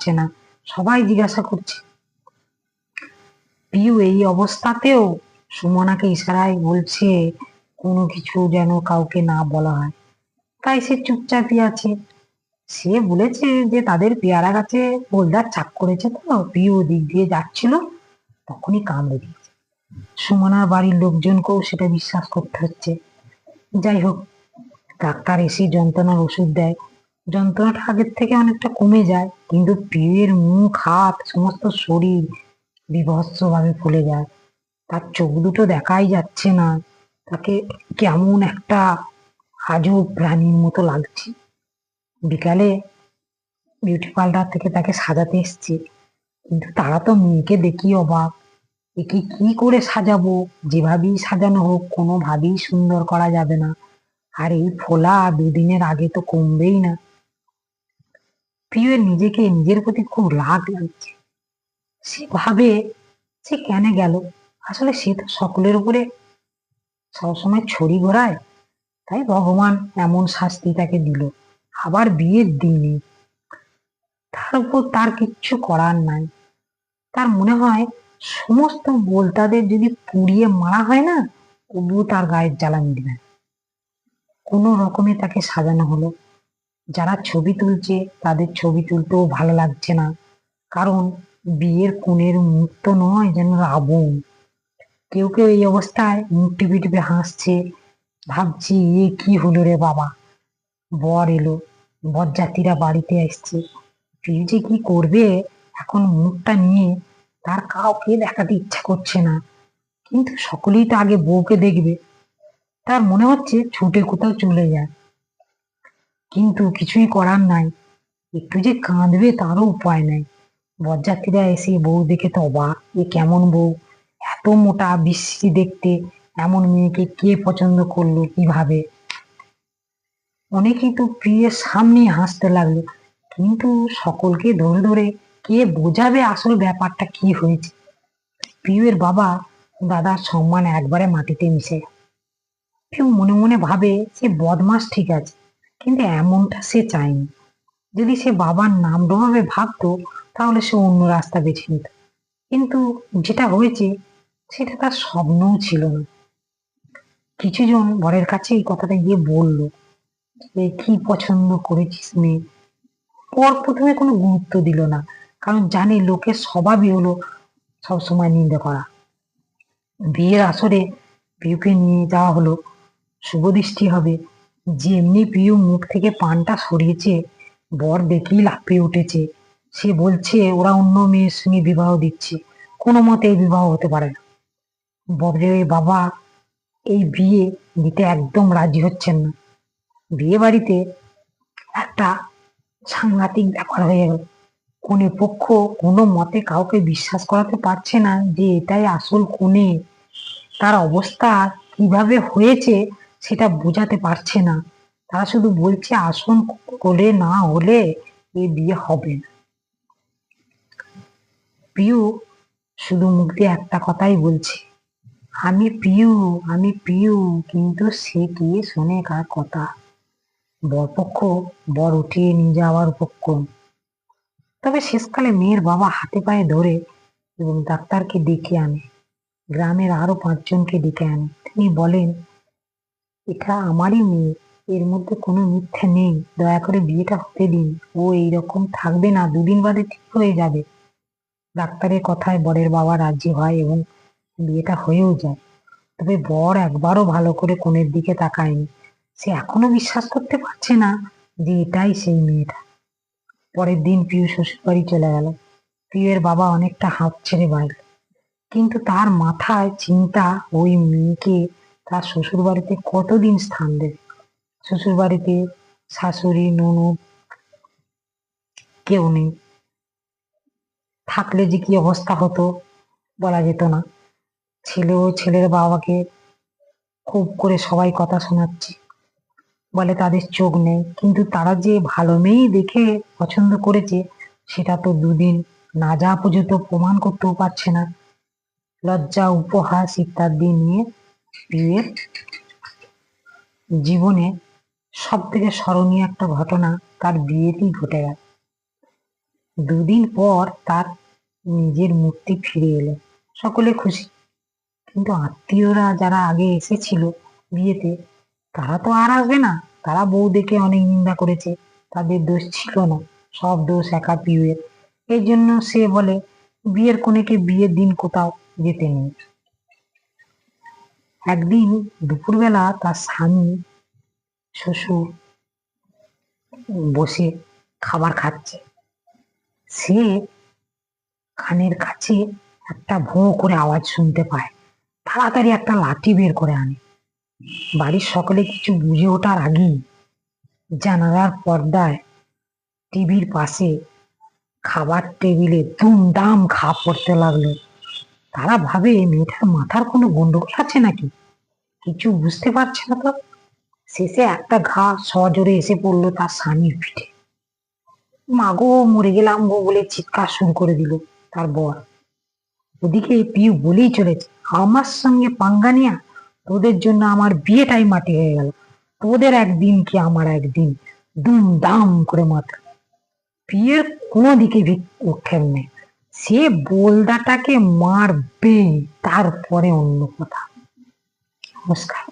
পারছে না, সবাই জিজ্ঞাসা করছে। পিউ এই অবস্থাতেও সুমনাকে ইশারায় বলছে কোনো কিছু যেন কাউকে না বলা হয়, তাই সে চুপচাপই আছে। সে বলেছে যে তাদের পেয়ারা গাছে বোলদার চাপ করেছে, তো পিউ দিক দিয়ে যাচ্ছিল, তখনই কামড়ে দিয়েছে। সুমনার বাড়ির লোকজনকেও সেটা বিশ্বাস করতে হচ্ছে। যাই হোক, ডাক্তার এসে যন্ত্রণার ওষুধ দেয়, যন্ত্রণাটা আগের থেকে অনেকটা কমে যায়, কিন্তু পিউয়ের মুখ, হাত, সমস্ত শরীর বীভৎসভাবে ফুলে যায়। তার চোখ দুটো দেখাই যাচ্ছে না, তাকে কেমন একটা আজব প্রাণীর মতো লাগছে। বিকালে বিউটি পার্লার থেকে তাকে সাজাতে এসছে, কিন্তু তারা তো মেয়েকে দেখি অবাক। একে কি করে সাজাবো? যেভাবেই সাজানো হোক কোনোভাবেই সুন্দর করা যাবে না। আর এই ফোলা দুদিনের আগে তো কমবেই না। প্রিয়ের নিজেকে নিজের প্রতি খুব রাগ লাগছে। সে ভাবে সে কেন গেল, আসলে সে তো সকলের উপরে সবসময় ছড়ি ঘোরায়, তাই ভগবান এমন শাস্তি তাকে দিল, আবার বিয়ের দিনে। তার উপর তার কিচ্ছু করার নাই। তার মনে হয় সমস্ত বোলতাদের যদি পুড়িয়ে মারা হয় না, তবুও তার গায়ের জ্বালা মিটবে না। কোনো রকমে তাকে সাজানো হলো। যারা ছবি তুলছে তাদের ছবি তুলতেও ভালো লাগছে না, কারণ বিয়ের কনের মুখ তো নয়, যেন রাবণ। কেউ কেউ এই অবস্থায় মুখ টিপে টিপে হাসছে, ভাবছি এ কি হলো রে বাবা। বর এলো, বরযাত্রীরা বাড়িতে আসছে, কেউ যে কি করবে এখন মুখটা নিয়ে, তার কাউকে দেখাতে ইচ্ছা করছে না। কিন্তু সকলেই তো আগে বউকে দেখবে। তার মনে হচ্ছে ছুটে কোথাও চলে যায়, কিন্তু কিছুই করার নাই। একটু যে কাঁদবে তারও উপায় নাই। বরযাত্রীরা এসে বউ দেখে তো অবাক, এ কেমন বউ, এত মোটা বিশ্রী দেখতে, এমন মেয়েকে কে পছন্দ করলো কিভাবে। অনেকেই তো প্রিয়ের সামনে হাসতে লাগলো, কিন্তু সকলকে ধরে ধরে কে বোঝাবে আসল ব্যাপারটা কি হয়েছে। প্রিয়ের বাবা দাদার সম্মান একবারে মাটিতে মিশে গেল। কেউ মনে মনে ভাবে সে বদমাস ঠিক আছে, কিন্তু এমনটা সে চায়নি। যদি সে বাবার নাম ডোবাবে ভাবতো, তাহলে সে অন্য রাস্তা বেছে নিত। কিন্তু যেটা হয়েছে সেটা তার স্বপ্নও ছিল না। কিছুজন বরের কাছে এই কথাটা গিয়ে বলল যে কি পছন্দ করেছিস মেয়ে। বর প্রথমে কোনো গুরুত্ব দিল না, কারণ জানে লোকের স্বভাবই হলো সবসময় নিন্দে করা। বিয়ের আসরে পিউকে নিয়ে যাওয়া হলো, শুভদৃষ্টি হবে। যেমনি পিউ মুখ থেকে পানটা সরিয়েছে, বর দেখেই লাফিয়ে উঠেছে। সে বলছে ওরা অন্য মেয়ের সঙ্গে বিবাহ দিচ্ছে, কোনো মতে এই বিবাহ হতে পারে না। বরের বাবা এই বিয়ে দিতে একদম রাজি হচ্ছেন না। বিয়ে বাড়িতে একটা সাংঘাতিক ব্যাপার হয়ে গেল। কনে পক্ষ কোনো মতে কাউকে বিশ্বাস করাতে পারছে না যে এটাই আসল কনে। তার অবস্থা কিভাবে হয়েছে সেটা বোঝাতে পারছে না। তারা শুধু বলছে আসন কোলে না হলে এ বিয়ে হবে না। পিউ শুধু মুখ দিয়ে একটা কথাই বলছে, আমি পিউ, আমি পিউ, কিন্তু সে কি শোনে কার কথা। বরপক্ষ বর উঠিয়ে নিয়ে যাওয়ার উপক্রম। তবে শেষকালে মেয়ের বাবা হাতে পায়ে ধরে এবং ডাক্তারকে ডেকে আনে, গ্রামের আরো 5 জনকে ডেকে আনে। তিনি বলেন এটা আমারই মেয়ে, এর মধ্যে কোনো মিথ্যে নেই, দয়া করে বিয়েটা হতে দিন। ও এইরকম থাকবে না, দুদিন বাদে ঠিক হয়ে যাবে। ডাক্তারের কথায় বরের বাবা রাজি হয় এবং বিয়েটা হয়েও যায়। তবে বর একবারও ভালো করে কনের দিকে তাকায়নি। সে এখনো বিশ্বাস করতে পারছে না যে এটাই সেই মেয়েটা। পরের দিন পিউ শ্বশুর বাড়ি চলে গেল। পিউয়ের বাবা অনেকটা হাঁপ ছেড়ে বাঁচল, কিন্তু তার মাথায় চিন্তা ওই মেয়েকে তার শ্বশুর বাড়িতে কতদিন স্থান দেবে। শ্বশুর বাড়িতে শাশুড়ি ননদ কেউ নেই, থাকলে যে কি অবস্থা হতো বলা যেত না। ছেলে ও ছেলের বাবাকে খুব করে সবাই কথা শোনাচ্ছে, বলে তাদের চোখ নেই, কিন্তু তারা যে ভালো মেয়েই দেখে পছন্দ করেছে সেটা তো দুদিন না যাওয়া পর্যন্ত প্রমাণ করতেও পারছে না। লজ্জা, উপহাস ইত্যাদি নিয়ে বিয়ের জীবনে সব থেকে স্মরণীয় একটা ঘটনা তার বিয়েতেই ঘটে গেল। দুদিন পর তার নিজের মূর্তি ফিরে এলো। সকলে খুশি, কিন্তু আত্মীয়রা যারা আগে এসেছিল বিয়েতে, তারা তো আর আসবে না। তারা বউদিকে অনেক নিন্দা করেছে, তাদের দোষ ছিল না, সব দোষ একা পিউয়ের। এই জন্য সে বলে বিয়ের কনেকে বিয়ের দিন কোথাও যেতে নেই। একদিন দুপুরবেলা তার স্বামী শ্বশুর বসে খাবার খাচ্ছে। সে কানের কাছে একটা ভোঁ করে আওয়াজ শুনতে পায়। তাড়াতাড়ি একটা লাঠি বের করে আনে। বাড়ির সকলে কিছু বুঝে ওঠার আগেই জানালার পর্দায় টিভির পাশে খাবার টেবিলে দুমদাম ঘা পড়তে লাগলো। তারা ভাবে মেয়েটার মাথার কোনো গন্ডগোল আছে নাকি, কিছু বুঝতে পারছে না তো। শেষে একটা ঘা সজোরে এসে পড়লো তার স্বামীর পিঠে। মাগো, মরে গেলাম গো বলে চিৎকার শুরু করে দিল তার বর। ওদিকে পিউ বলেই চলেছে, আমার সঙ্গে পাঙ্গা নিয়া তোদের জন্য আমার বিয়েটাই মাটি হয়ে গেল। তোদের একদিন কি আমার একদিন, দুমদাম করে মাথা। পিয়ের কোনো দিকে উঠেন নেই, সে বোলদাটাকে মারবে, তারপরে অন্য কথা। নমস্কার।